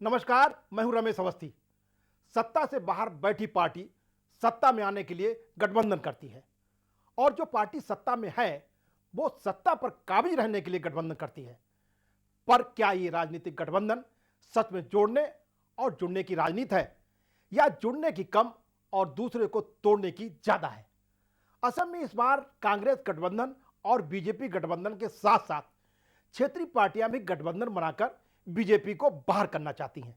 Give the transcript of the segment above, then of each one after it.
नमस्कार, मैं हूं रमेश अवस्थी। सत्ता से बाहर बैठी पार्टी सत्ता में आने के लिए गठबंधन करती है और जो पार्टी सत्ता में है वो सत्ता पर काबिज रहने के लिए गठबंधन करती है। पर क्या ये राजनीतिक गठबंधन सच में जोड़ने और जुड़ने की राजनीति है या जुड़ने की कम और दूसरे को तोड़ने की ज्यादा है? असम में इस बार कांग्रेस गठबंधन और बीजेपी गठबंधन के साथ साथ क्षेत्रीय पार्टियां भी गठबंधन बनाकर बीजेपी को बाहर करना चाहती हैं।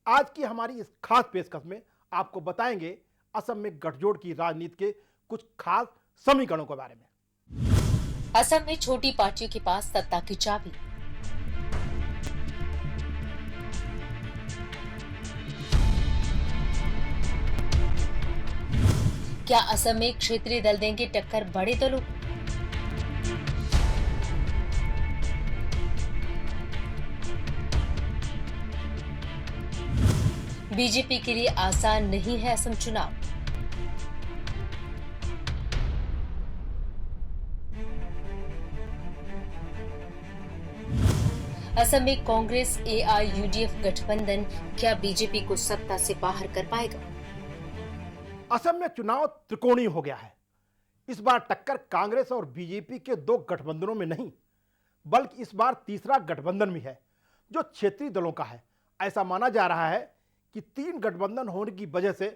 आज की हमारी इस खास पेशकश में आपको बताएंगे असम में गठजोड़ की राजनीति के कुछ खास समीकरणों के बारे में। असम में छोटी पार्टियों के पास सत्ता की चाबी। क्या असम में क्षेत्रीय दल देंगे टक्कर बड़े दलों को? बीजेपी के लिए आसान नहीं है असम चुनाव। असम में कांग्रेस AIUDF गठबंधन क्या बीजेपी को सत्ता से बाहर कर पाएगा? असम में चुनाव त्रिकोणीय हो गया है। इस बार टक्कर कांग्रेस और बीजेपी के दो गठबंधनों में नहीं, बल्कि इस बार तीसरा गठबंधन भी है जो क्षेत्रीय दलों का है। ऐसा माना जा रहा है कि 3 गठबंधन होने की वजह से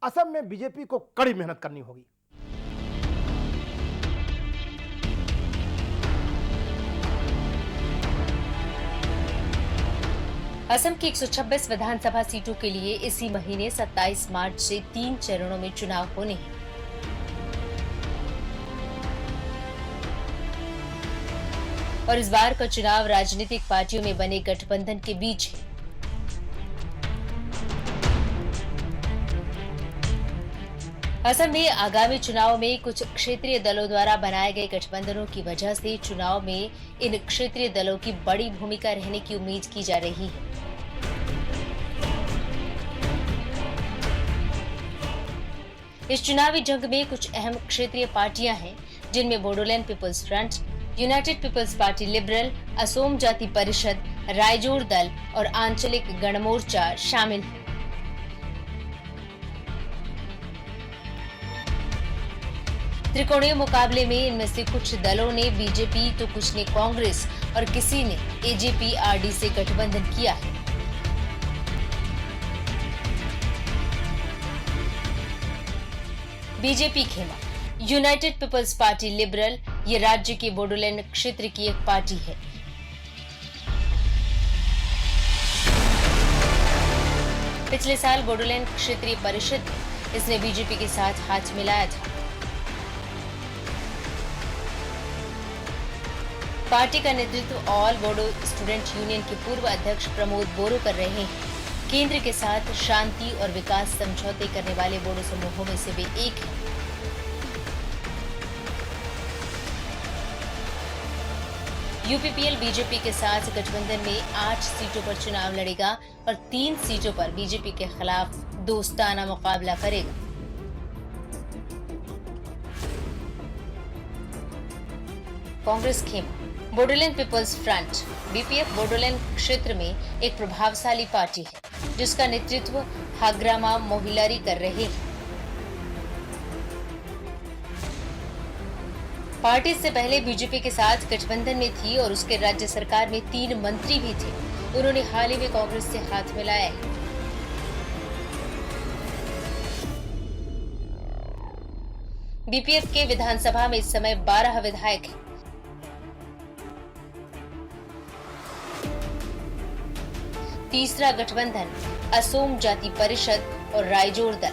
असम में बीजेपी को कड़ी मेहनत करनी होगी। असम की 126 विधानसभा सीटों के लिए इसी महीने 27 मार्च से 3 चरणों में चुनाव होने हैं। और इस बार का चुनाव राजनीतिक पार्टियों में बने गठबंधन के बीच है। असम में आगामी चुनाव में कुछ क्षेत्रीय दलों द्वारा बनाए गए गठबंधनों की वजह से चुनाव में इन क्षेत्रीय दलों की बड़ी भूमिका रहने की उम्मीद की जा रही है। इस चुनावी जंग में कुछ अहम क्षेत्रीय पार्टियां हैं, जिनमें Bodoland People's Front, United People's Party Liberal, Asom Jati Parishad, Raijor Dal और आंचलिक गणमोर्चा शामिल हैं। त्रिकोणीय मुकाबले में इनमें से कुछ दलों ने बीजेपी तो कुछ ने कांग्रेस और किसी ने AJP-RD से गठबंधन किया है। बीजेपी खेमा यूनाइटेड पीपल्स पार्टी लिबरल ये राज्य के बोडोलैंड क्षेत्र की एक पार्टी है। पिछले साल बोडोलैंड क्षेत्रीय परिषद में इसने बीजेपी के साथ हाथ मिलाया था। पार्टी का नेतृत्व ऑल बोडो स्टूडेंट यूनियन के पूर्व अध्यक्ष प्रमोद बोरो कर रहे हैं। केंद्र के साथ शांति और विकास समझौते करने वाले बोडो समूहों में से वे एक हैं। UPPL बीजेपी के साथ गठबंधन में 8 सीटों पर चुनाव लड़ेगा और 3 सीटों पर बीजेपी के खिलाफ दोस्ताना मुकाबला करेगा। कांग्रेस खेमा Bodoland People's Front BPF Bodoland क्षेत्र में एक प्रभावशाली पार्टी है, जिसका नेतृत्व हाग्रामा मोहिलारी कर रहे हैं। पार्टी इससे पहले बीजेपी के साथ गठबंधन में थी और उसके राज्य सरकार में 3 मंत्री भी थे। उन्होंने हाल ही में कांग्रेस से हाथ मिलाया है। BPF के विधानसभा में इस समय 12 विधायक हैं। तीसरा गठबंधन असोम जाति परिषद और रायजोर दल।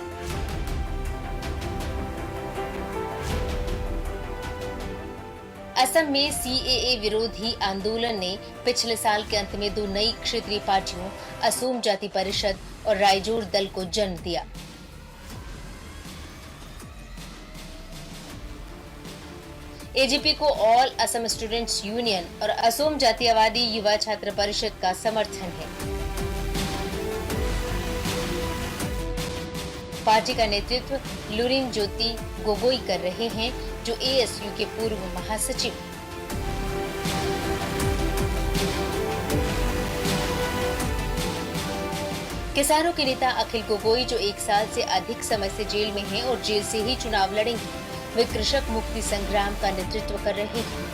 असम में CAA विरोधी आंदोलन ने पिछले साल के अंत में 2 नई क्षेत्रीय पार्टियों असोम जाति परिषद और रायजोर दल को जन्म दिया। AJP को ऑल असम स्टूडेंट्स यूनियन और असोम जातीयवादी युवा छात्र परिषद का समर्थन है। पार्टी का नेतृत्व लुरिन ज्योति गोगोई कर रहे हैं, जो ASU के पूर्व महासचिव। किसानों के नेता अखिल गोगोई, जो 1 साल से अधिक समय से जेल में हैं और जेल से ही चुनाव लड़ेंगे, वे कृषक मुक्ति संग्राम का नेतृत्व कर रहे हैं।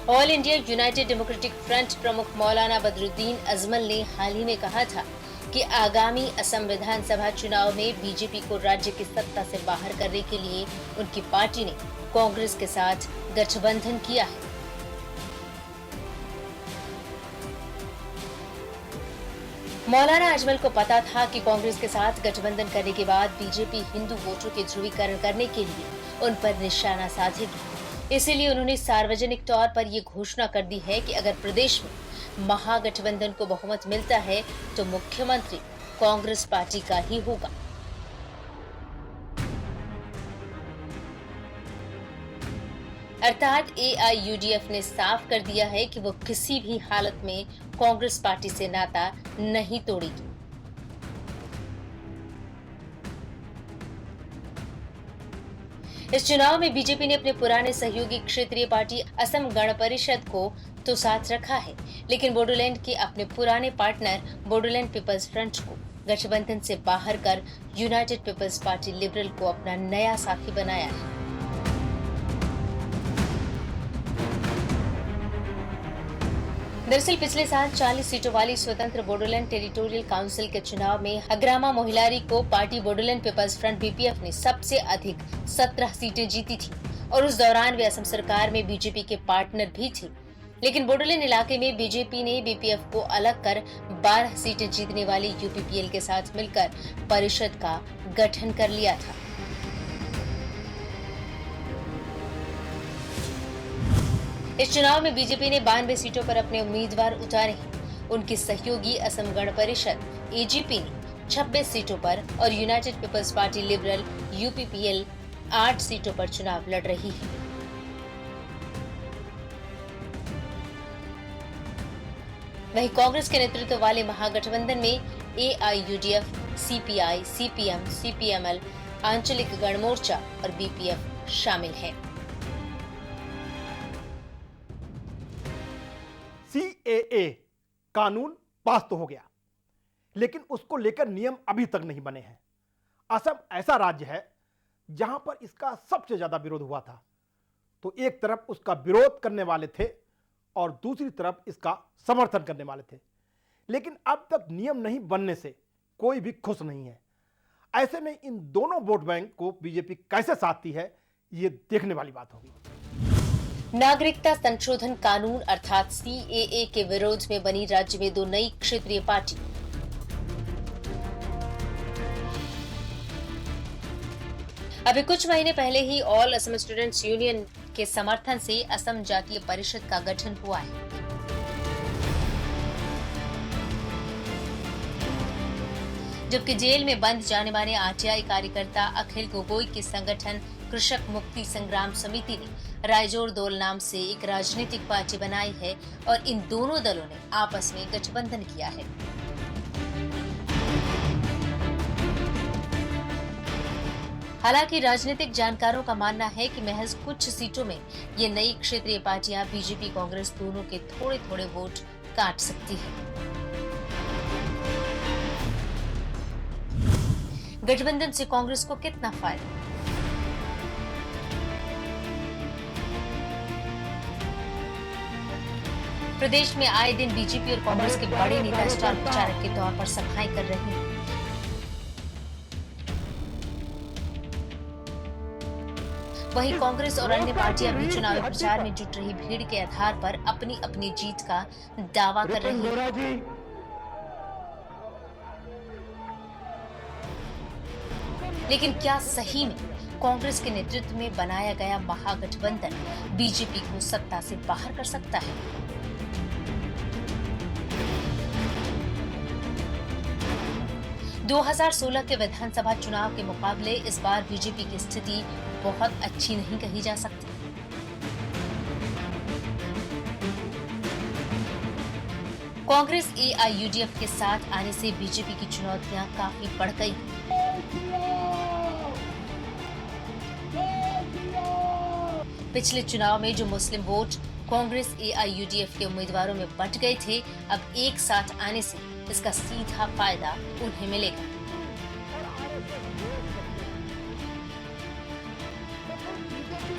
All India United democratic front प्रमुख मौलाना बदरुद्दीन अजमल ने हाल ही में कहा था कि आगामी असम विधानसभा चुनाव में बीजेपी को राज्य की सत्ता से बाहर करने के लिए उनकी पार्टी ने कांग्रेस के साथ गठबंधन किया है। मौलाना अजमल को पता था कि कांग्रेस के साथ गठबंधन करने के बाद बीजेपी हिंदू वोटरों के ध्रुवीकरण करने के लिए उन पर निशाना साधेगी। इसीलिए उन्होंने सार्वजनिक तौर पर ये घोषणा कर दी है कि अगर प्रदेश में महागठबंधन को बहुमत मिलता है तो मुख्यमंत्री कांग्रेस पार्टी का ही होगा। अर्थात AIUDF ने साफ कर दिया है कि वो किसी भी हालत में कांग्रेस पार्टी से नाता नहीं तोड़ेगी। इस चुनाव में बीजेपी ने अपने पुराने सहयोगी क्षेत्रीय पार्टी असम गण परिषद को तो साथ रखा है, लेकिन बोडोलैंड के अपने पुराने पार्टनर बोडोलैंड पीपल्स फ्रंट को गठबंधन से बाहर कर यूनाइटेड पीपल्स पार्टी लिबरल को अपना नया साथी बनाया है। दरअसल पिछले साल 40 सीटों वाली स्वतंत्र बोडोलैंड टेरिटोरियल काउंसिल के चुनाव में हग्रामा मोहिलारी को party Bodoland People's Front BPF ने सबसे अधिक 17 सीटें जीती थी और उस दौरान वे असम सरकार में बीजेपी के पार्टनर भी थे। लेकिन बोडोलैंड इलाके में बीजेपी ने BPF को अलग कर 12 सीटें जीतने वाली UPPL के साथ मिलकर परिषद का गठन कर लिया था। इस चुनाव में बीजेपी ने 92 सीटों पर अपने उम्मीदवार उतारे हैं। उनकी सहयोगी असम गण परिषद AGP ने 26 सीटों पर और United People's Party Liberal UPPL 8 सीटों पर चुनाव लड़ रही है। वहीं कांग्रेस के नेतृत्व वाले महागठबंधन में AIUDF, CPI, CPM, CPML, आंचलिक गण मोर्चा और BPF शामिल हैं। CAA कानून पास तो हो गया, लेकिन उसको लेकर नियम अभी तक नहीं बने हैं। असम ऐसा राज्य है जहां पर इसका सबसे ज्यादा विरोध हुआ था, तो एक तरफ उसका विरोध करने वाले थे और दूसरी तरफ इसका समर्थन करने वाले थे, लेकिन अब तक नियम नहीं बनने से कोई भी खुश नहीं है। ऐसे में इन दोनों वोट बैंक को बीजेपी कैसे साधती है, ये देखने वाली बात होगी। नागरिकता संशोधन कानून अर्थात CAA के विरोध में बनी राज्य में 2 नई क्षेत्रीय पार्टी। अभी कुछ महीने पहले ही ऑल असम स्टूडेंट्स यूनियन के समर्थन से असम जातीय परिषद का गठन हुआ है। जबकि जेल में बंद जाने वाले RTI कार्यकर्ता अखिल गोगोई के संगठन कृषक मुक्ति संग्राम समिति ने रायजोर दल नाम से एक राजनीतिक पार्टी बनाई है और इन दोनों दलों ने आपस में गठबंधन किया है। हालांकि राजनीतिक जानकारों का मानना है कि महज कुछ सीटों में ये नई क्षेत्रीय पार्टियां बीजेपी कांग्रेस दोनों के थोड़े थोड़े वोट काट सकती है। गठबंधन से कांग्रेस को कितना फायदा? प्रदेश में आए दिन बीजेपी और कांग्रेस के बड़े नेता स्टार प्रचारक के तौर पर सभाएं कर रहे हैं। वहीं कांग्रेस और अन्य पार्टियां भी चुनावी प्रचार में जुट रही भीड़ के आधार पर अपनी अपनी जीत का दावा कर रही हैं। लेकिन क्या सही में कांग्रेस के नेतृत्व में बनाया गया महागठबंधन बीजेपी को सत्ता से बाहर कर सकता है? दो 2016 के विधानसभा चुनाव के मुकाबले इस बार बीजेपी की स्थिति बहुत अच्छी नहीं कही जा सकती। कांग्रेस AIUDF के साथ आने से बीजेपी की चुनौतियां काफी बढ़ गई। पिछले चुनाव में जो मुस्लिम वोट कांग्रेस AIUDF के उम्मीदवारों में बंट गए थे, अब एक साथ आने से इसका सीधा फायदा उन्हें मिलेगा।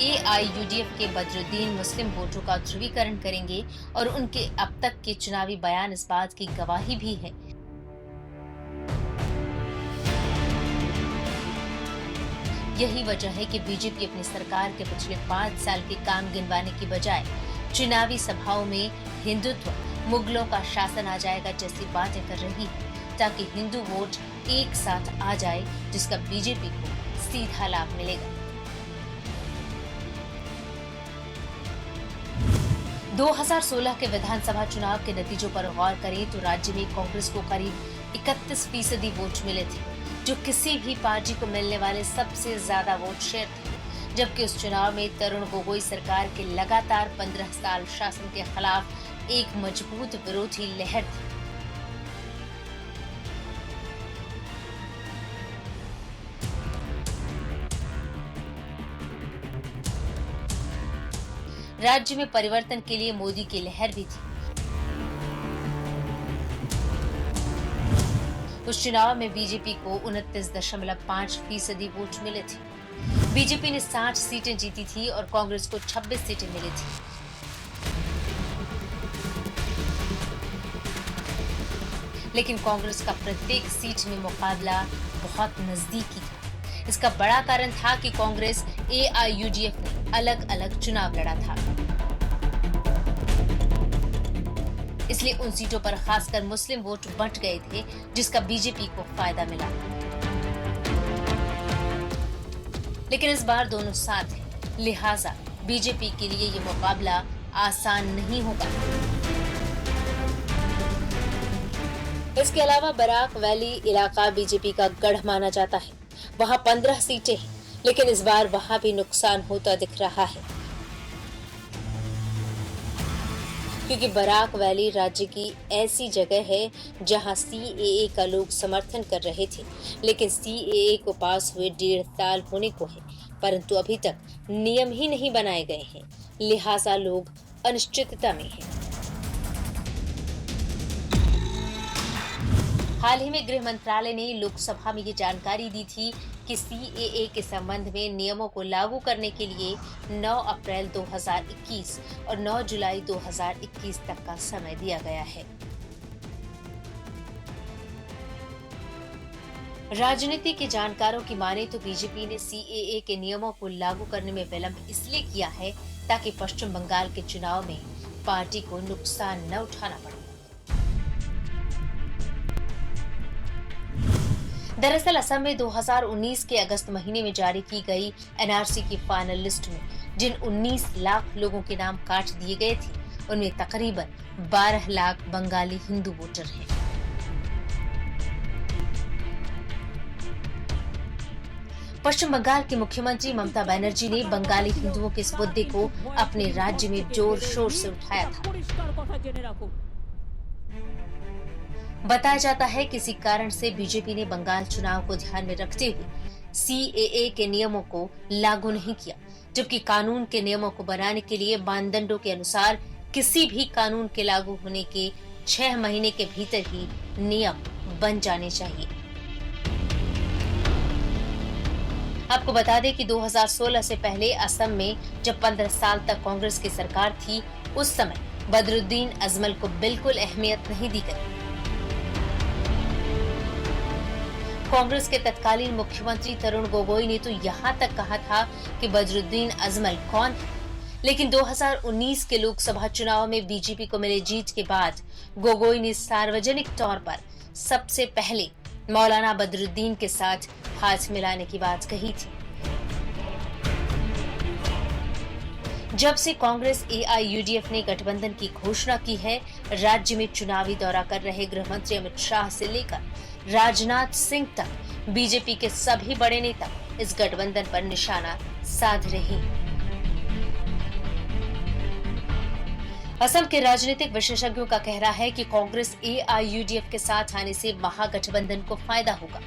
AIUDF के बदरुद्दीन मुस्लिम वोटरों का ध्रुवीकरण करेंगे और उनके अब तक के चुनावी बयान इस बात की गवाही भी है। यही वजह है कि बीजेपी अपनी सरकार के पिछले 5 साल के काम गिनवाने की बजाय चुनावी सभाओं में हिंदुत्व, मुगलों का शासन आ जाएगा जैसी बातें कर रही है, ताकि हिंदू वोट एक साथ आ जाए, जिसका बीजेपी को सीधा लाभ मिलेगा। 2016 के विधानसभा चुनाव के नतीजों पर गौर करें तो राज्य में कांग्रेस को करीब 31% वोट मिले थे, जो किसी भी पार्टी को मिलने वाले सबसे ज्यादा वोट शेयर थे। जबकि उस चुनाव में तरुण गोगोई सरकार के लगातार 15 साल शासन के खिलाफ एक मजबूत विरोधी लहर थी। राज्य में परिवर्तन के लिए मोदी की लहर भी थी। उस चुनाव में बीजेपी को 29.5% वोट मिले थे। बीजेपी ने 60 सीटें जीती थी और कांग्रेस को 26 सीटें मिली थी। लेकिन कांग्रेस का प्रत्येक सीट में मुकाबला बहुत नजदीकी था। इसका बड़ा कारण था कि कांग्रेस AIUDF ने अलग अलग चुनाव लड़ा था, इसलिए उन सीटों पर खासकर मुस्लिम वोट बंट गए थे, जिसका बीजेपी को फायदा मिला। लेकिन इस बार दोनों साथ हैं, लिहाजा बीजेपी के लिए ये मुकाबला आसान नहीं होगा। इसके अलावा बराक वैली इलाका बीजेपी का गढ़ माना जाता है। वहां 15 सीटें हैं, लेकिन इस बार वहां भी नुकसान होता दिख रहा है, क्योंकि बराक वैली राज्य की ऐसी जगह है जहां CAA का लोग समर्थन कर रहे थे, लेकिन CAA को पास हुए 1.5 साल होने को है, परंतु अभी तक नियम ही नहीं बनाए गए हैं, लिहाजा लोग अनिश्चितता में हैं। हाल ही में गृह मंत्रालय ने लोकसभा में ये जानकारी दी थी कि CAA के संबंध में नियमों को लागू करने के लिए 9 अप्रैल 2021 और 9 जुलाई 2021 तक का समय दिया गया है। राजनीति के जानकारों की माने तो बीजेपी ने CAA के नियमों को लागू करने में विलंब इसलिए किया है ताकि पश्चिम बंगाल के चुनाव में पार्टी को नुकसान न उठाना पड़े। दरअसल असम में 2019 के अगस्त महीने में जारी की गई NRC की फाइनल लिस्ट में जिन 19 लाख लोगों के नाम काट दिए गए थे, उनमें तकरीबन 12 लाख बंगाली हिंदू वोटर हैं। पश्चिम बंगाल की मुख्यमंत्री ममता बनर्जी ने बंगाली हिंदुओं के इस मुद्दे को अपने राज्य में जोर शोर से उठाया था। बताया जाता है कि किसी कारण से बीजेपी ने बंगाल चुनाव को ध्यान में रखते हुए CAA के नियमों को लागू नहीं किया, जबकि कानून के नियमों को बनाने के लिए मानदंडों के अनुसार किसी भी कानून के लागू होने के 6 महीने के भीतर ही नियम बन जाने चाहिए। आपको बता दें कि 2016 से पहले असम में जब 15 साल तक कांग्रेस की सरकार थी, उस समय बदरुद्दीन अजमल को बिल्कुल अहमियत नहीं दी गई। कांग्रेस के तत्कालीन मुख्यमंत्री तरुण गोगोई ने तो यहाँ तक कहा था कि बदरुद्दीन अजमल कौन है, लेकिन 2019 के लोकसभा चुनाव में बीजेपी को मिले जीत के बाद गोगोई ने सार्वजनिक तौर पर सबसे पहले मौलाना बदरुद्दीन के साथ हाथ मिलाने की बात कही थी। जब से कांग्रेस AIUDF ने गठबंधन की घोषणा की है, राज्य में चुनावी दौरा कर रहे गृह मंत्री अमित शाह से लेकर राजनाथ सिंह तक बीजेपी के सभी बड़े नेता इस गठबंधन पर निशाना साध रहे हैं। असम के राजनीतिक विशेषज्ञों का कहना है कि कांग्रेस AIUDF के साथ आने से महागठबंधन को फायदा होगा।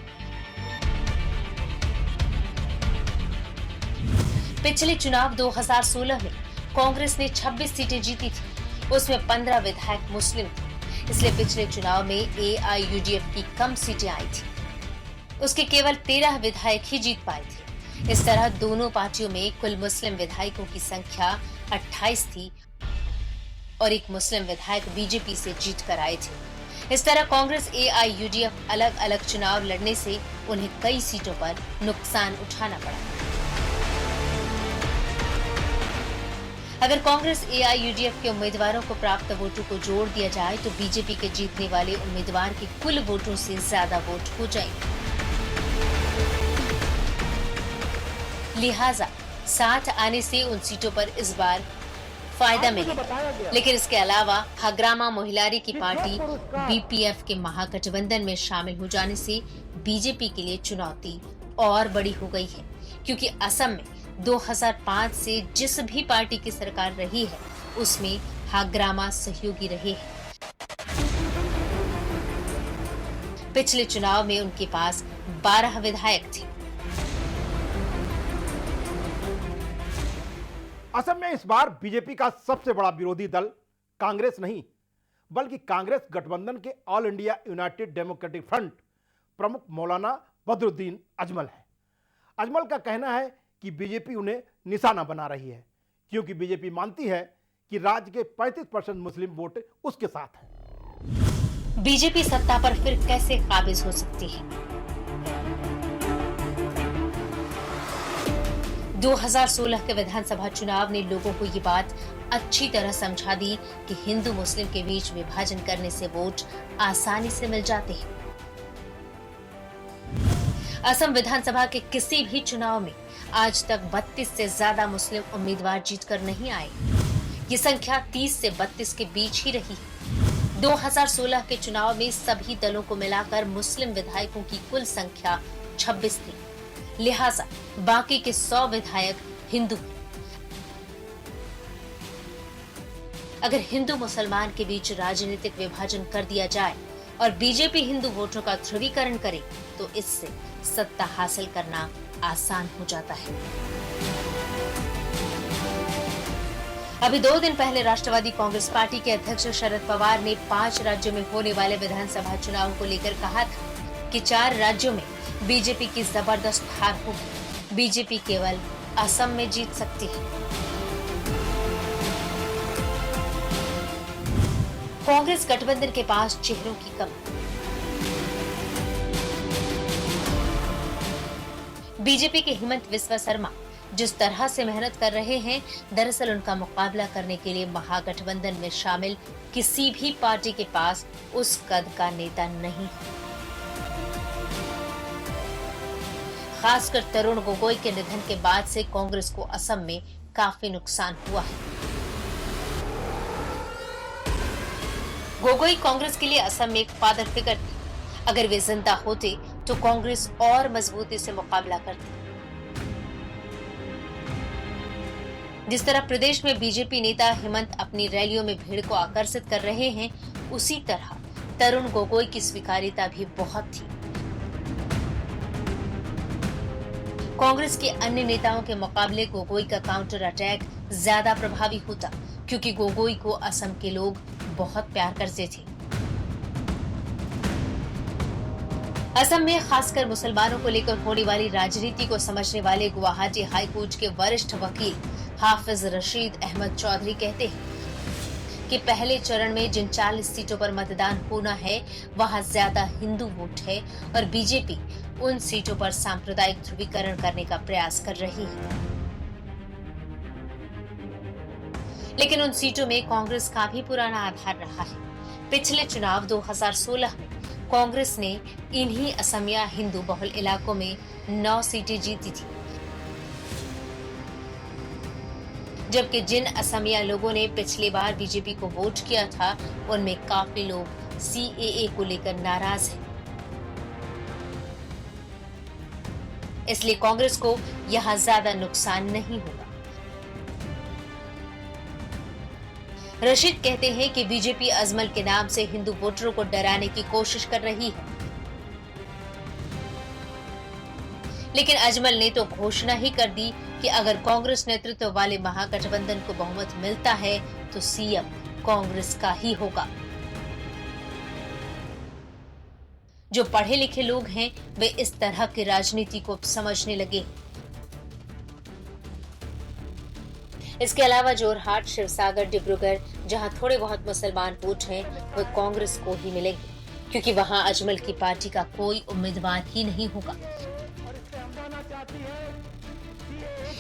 पिछले चुनाव 2016 में कांग्रेस ने 26 सीटें जीती थी, उसमें 15 विधायक मुस्लिम थे, इसलिए पिछले चुनाव में AIUDF की कम सीटें आई थी। उसके केवल 13 विधायक ही जीत पाए थे। इस तरह दोनों पार्टियों में कुल मुस्लिम विधायकों की संख्या 28 थी और एक मुस्लिम विधायक बीजेपी से जीत कर आए थे। इस तरह कांग्रेस AIUDF अलग अलग चुनाव लड़ने से उन्हें कई सीटों पर नुकसान उठाना पड़ा। अगर कांग्रेस AIUDF के उम्मीदवारों को प्राप्त वोटों को जोड़ दिया जाए तो बीजेपी के जीतने वाले उम्मीदवार के कुल वोटों से ज्यादा वोट हो जाएंगे। लिहाजा साथ आने से उन सीटों पर इस बार फायदा मिलेगा। लेकिन इसके अलावा हग्रामा मोहिलारी की पार्टी BPF के महागठबंधन में शामिल हो जाने से बीजेपी के लिए चुनौती और बड़ी हो गई है, क्योंकि असम में 2005 से जिस भी पार्टी की सरकार रही है उसमें हग्रामा सहयोगी रहे हैं। पिछले चुनाव में उनके पास 12 विधायक थे। असम में इस बार बीजेपी का सबसे बड़ा विरोधी दल कांग्रेस नहीं, बल्कि कांग्रेस गठबंधन के all India United democratic front प्रमुख मौलाना बदरुद्दीन अजमल है। अजमल का कहना है कि बीजेपी उन्हें निशाना बना रही है, क्योंकि बीजेपी मानती है कि राज्य के 35% मुस्लिम वोट उसके साथ हैं। बीजेपी सत्ता पर फिर कैसे काबिज हो सकती है? 2016 के विधानसभा चुनाव ने लोगों को ये बात अच्छी तरह समझा दी कि हिंदू मुस्लिम के बीच विभाजन करने से वोट आसानी से मिल जाते हैं। असम विधानसभा के किसी भी चुनाव में आज तक 32 से ज्यादा मुस्लिम उम्मीदवार जीतकर नहीं आए। ये संख्या 30 से 32 के बीच ही रही। 2016 के चुनाव में सभी दलों को मिलाकर मुस्लिम विधायकों की कुल संख्या 26 थी, लिहाजा बाकी के 100 विधायक हिंदू। अगर हिंदू मुसलमान के बीच राजनीतिक विभाजन कर दिया जाए और बीजेपी हिंदू वोटों का ध्रुवीकरण करे तो इससे सत्ता हासिल करना आसान हो जाता है। अभी 2 दिन पहले राष्ट्रवादी कांग्रेस पार्टी के अध्यक्ष शरद पवार ने 5 राज्यों में होने वाले विधानसभा चुनाव को लेकर कहा था कि 4 राज्यों में बीजेपी की जबरदस्त हार होगी। बीजेपी केवल असम में जीत सकती है। कांग्रेस गठबंधन के पास चेहरों की कमी। बीजेपी के हिमंत बिस्वा शर्मा जिस तरह से मेहनत कर रहे हैं, दरअसल उनका मुकाबला करने के लिए महागठबंधन में शामिल किसी भी पार्टी के पास उस कद का नेता नहीं है। खासकर तरुण गोगोई के निधन के बाद से कांग्रेस को असम में काफी नुकसान हुआ है। गोगोई कांग्रेस के लिए असम में एक फादर फिगर थे। अगर वे जिंदा होते तो कांग्रेस और मजबूती से मुकाबला करती। जिस तरह प्रदेश में बीजेपी नेता हिमंत अपनी रैलियों में भीड़ को आकर्षित कर रहे हैं, उसी तरह तरुण गोगोई की स्वीकार्यता भी बहुत थी। कांग्रेस के अन्य नेताओं के मुकाबले गोगोई का काउंटर अटैक ज्यादा प्रभावी होता, क्योंकि गोगोई को असम के लोग बहुत प्यार करते थे। असम में खासकर मुसलमानों को लेकर होने वाली राजनीति को समझने वाले गुवाहाटी हाई कोर्ट के वरिष्ठ वकील हाफिज रशीद अहमद चौधरी कहते हैं कि पहले चरण में जिन 40 सीटों पर मतदान होना है वहां ज्यादा हिंदू वोट है और बीजेपी उन सीटों पर सांप्रदायिक ध्रुवीकरण करने का प्रयास कर रही है। लेकिन उन सीटों में कांग्रेस का भी पुराना आधार रहा है। पिछले चुनाव 2016 में कांग्रेस ने इन्हीं असमिया हिंदू बहुल इलाकों में 9 सीटें जीती थी, जबकि जिन असमिया लोगों ने पिछली बार बीजेपी को वोट किया था उनमें काफी लोग CAA को लेकर नाराज हैं। इसलिए कांग्रेस को यहां ज्यादा नुकसान नहीं होगा। रशीद कहते हैं कि बीजेपी अजमल के नाम से हिंदू वोटरों को डराने की कोशिश कर रही है। लेकिन अजमल ने तो घोषणा ही कर दी कि अगर कांग्रेस नेतृत्व वाले महागठबंधन को बहुमत मिलता है तो सीएम कांग्रेस का ही होगा। जो पढ़े लिखे लोग हैं वे इस तरह की राजनीति को समझने लगे। इसके अलावा जोरहाट, शिवसागर, डिब्रूगढ़ जहां थोड़े बहुत मुसलमान वोट हैं वे कांग्रेस को ही मिलेंगे, क्योंकि वहां अजमल की पार्टी का कोई उम्मीदवार ही नहीं होगा।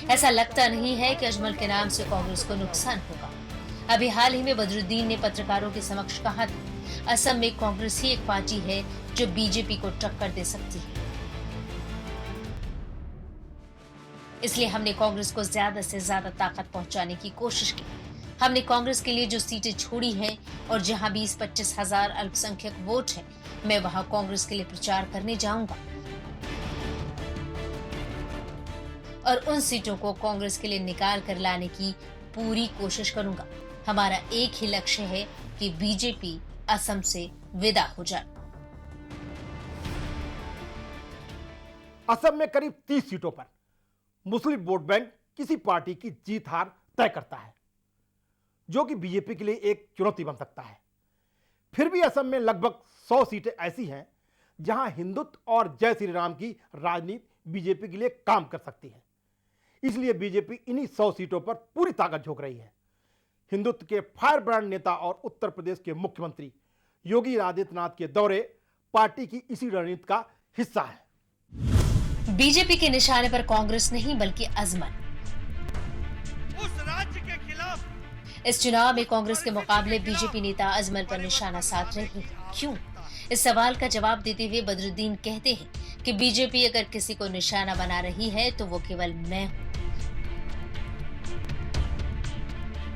ऐसा लगता नहीं है कि अजमल के नाम से कांग्रेस को नुकसान होगा। अभी हाल ही में बदरुद्दीन ने पत्रकारों के समक्ष कहा था, असम में कांग्रेस ही एक पार्टी है जो बीजेपी को टक्कर दे सकती है, इसलिए हमने कांग्रेस को ज्यादा से ज्यादा ताकत पहुंचाने की कोशिश की। हमने कांग्रेस के लिए जो सीटें छोड़ी हैं और जहां 20-25 हजार अल्पसंख्यक वोट हैं, मैं वहां कांग्रेस के लिए प्रचार करने जाऊंगा और उन सीटों को कांग्रेस के लिए निकाल कर लाने की पूरी कोशिश करूंगा। हमारा एक ही लक्ष्य है कि बीजेपी असम से विदा हो जाए। असम में करीब 30 सीटों पर मुस्लिम वोट बैंक किसी पार्टी की जीत हार तय करता है, जो कि बीजेपी के लिए एक चुनौती बन सकता है। फिर भी असम में लगभग 100 सीटें ऐसी हैं जहां हिंदुत्व और जय श्री राम की राजनीति बीजेपी के लिए काम कर सकती है। इसलिए बीजेपी इन्हीं 100 सीटों पर पूरी ताकत झोंक रही है। हिंदुत्व के फायर ब्रांड नेता और उत्तर प्रदेश के मुख्यमंत्री योगी आदित्यनाथ के दौरे पार्टी की इसी रणनीति का हिस्सा है। बीजेपी के निशाने पर कांग्रेस नहीं बल्कि अजमल। उस राज्य के खिलाफ इस चुनाव में कांग्रेस के मुकाबले बीजेपी नेता अजमल पर निशाना साध रहे हैं। क्यों? इस सवाल का जवाब देते हुए बदरुद्दीन कहते हैं कि बीजेपी अगर किसी को निशाना बना रही है तो वो केवल मैं हूं।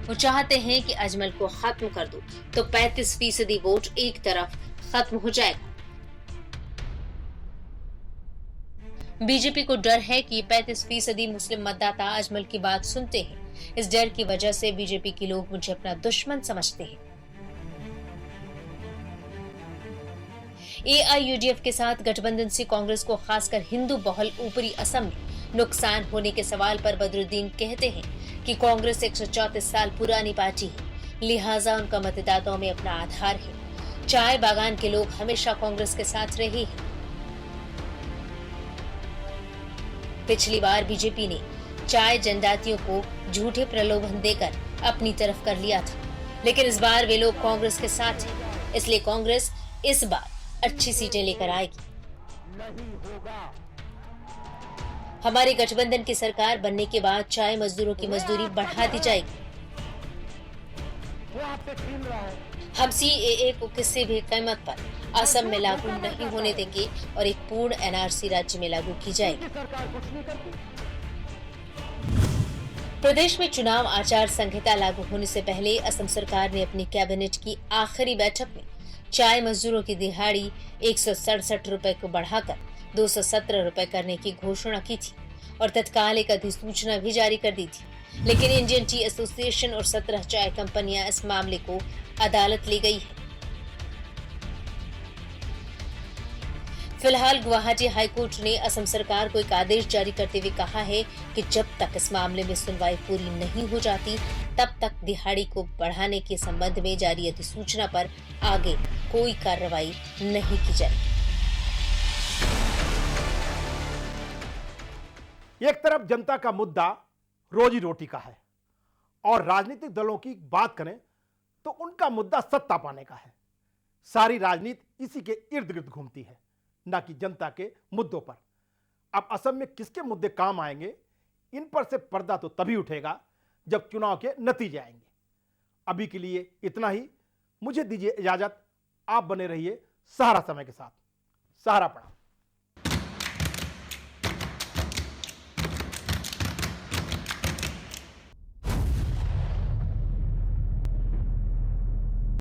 वो चाहते हैं कि अजमल को खत्म कर दो तो 35% वोट एक तरफ खत्म हो जाएगा। बीजेपी को डर है कि 35% मुस्लिम मतदाता अजमल की बात सुनते हैं। इस डर की वजह से बीजेपी के लोग मुझे अपना दुश्मन समझते हैं। एआईयूडीएफ के साथ गठबंधन से कांग्रेस को खासकर हिंदू बहुल ऊपरी असम में नुकसान होने के सवाल पर बदरुद्दीन कहते हैं कि कांग्रेस 134 साल पुरानी पार्टी है, लिहाजा उनका मतदाताओं में अपना आधार है। चाय बागान के लोग हमेशा कांग्रेस के साथ रहे हैं। पिछली बार बीजेपी ने चाय जनजातियों को झूठे प्रलोभन देकर अपनी तरफ कर लिया था, लेकिन इस बार वे लोग कांग्रेस के साथ हैं, इसलिए कांग्रेस इस बार अच्छी सीटें लेकर आएगी। हमारे गठबंधन की सरकार बनने के बाद चाय मजदूरों की मजदूरी बढ़ा दी जाएगी। हम सीएए को किसी भी कीमत पर असम में लागू नहीं होने देंगे और एक पूर्ण एनआरसी राज्य में लागू की जाएगी। प्रदेश में चुनाव आचार संहिता लागू होने से पहले असम सरकार ने अपनी कैबिनेट की आखिरी बैठक में चाय मजदूरों की दिहाड़ी 167 रुपए को बढ़ाकर 217 रुपए करने की घोषणा की थी और तत्काल एक अधिसूचना भी जारी कर दी थी, लेकिन इंडियन टी एसोसिएशन और 17 चाय कंपनियां इस मामले को अदालत ले गई है। फिलहाल गुवाहाटी हाईकोर्ट ने असम सरकार को एक आदेश जारी करते हुए कहा है कि जब तक इस मामले में सुनवाई पूरी नहीं हो जाती तब तक दिहाड़ी को बढ़ाने के संबंध में जारी अधिसूचना पर आगे कोई कार्रवाई नहीं की जाएगी। एक तरफ जनता का मुद्दा रोजी रोटी का है और राजनीतिक दलों की बात करें तो उनका मुद्दा सत्ता पाने का है। सारी राजनीति इसी के इर्द गिर्द घूमती है, न कि जनता के मुद्दों पर। अब असम में किसके मुद्दे काम आएंगे, इन पर से पर्दा तो तभी उठेगा जब चुनाव के नतीजे आएंगे। अभी के लिए इतना ही। मुझे दीजिए इजाजत। आप बने रहिए सहारा समय के साथ। सहारा प्रणाम।